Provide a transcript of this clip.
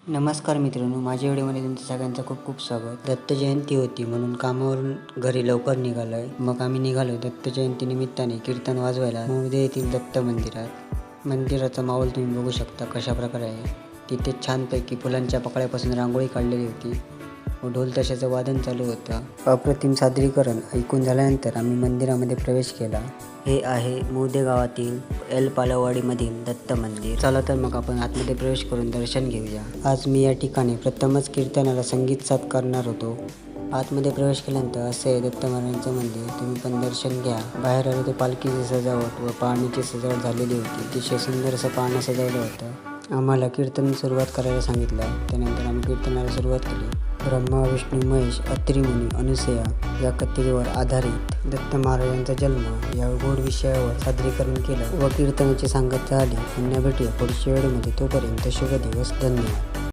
नमस्कार मित्रांनो, माझ्या व्हिडिओमध्ये तुमचं सगळ्यांचं खूप खूप स्वागत. दत्त जयंती होती म्हणून कामावरून घरी लवकर निघालोय. मग आम्ही निघालो दत्त जयंती निमित्ताने कीर्तन वाजवायला मोरदे येथील दत्त मंदिरात. मंदिराचा माहोल तुम्ही बघू शकता कशा प्रकारे आहे. तिथे छानपैकी फुलांच्या पाकळ्यापासून रांगोळी काढलेली होती व ढोल ताशाचं वादन चालू होतं. अप्रतिम सादरीकरण ऐकून झाल्यानंतर आम्ही मंदिरामध्ये प्रवेश केला. हे आहे मोरदे गावातील एल पालवाडीमधील दत्त मंदिर. चला तर मग आपण आतमध्ये प्रवेश करून दर्शन घेऊया. आज मी या ठिकाणी प्रथमच कीर्तनाला संगीत साथ करणार होतो. आतमध्ये प्रवेश केल्यानंतर असे आहे दत्त महाराजांचं मंदिर. तुम्ही पण दर्शन घ्या. बाहेर आले ते पालखीची सजावट व पाळणीची सजावट झालेली होती. अतिशय सुंदर असं पाळणं सजवलं होतं. आम्हाला कीर्तन सुरुवात करायला सांगितलं. त्यानंतर आम्ही कीर्तनाला सुरुवात केली. ब्रह्मा विष्णू महेश अत्रिमुनी अनुसया या कथेवर आधारित दत्त महाराजांचा जन्म या गोड विषयावर सादरीकरण केलं व कीर्तनाची सांगता झाली. पुन्हा भेटूया पुढच्या वेळेमध्ये. तोपर्यंत शुभ दिवस. धन्यवाद.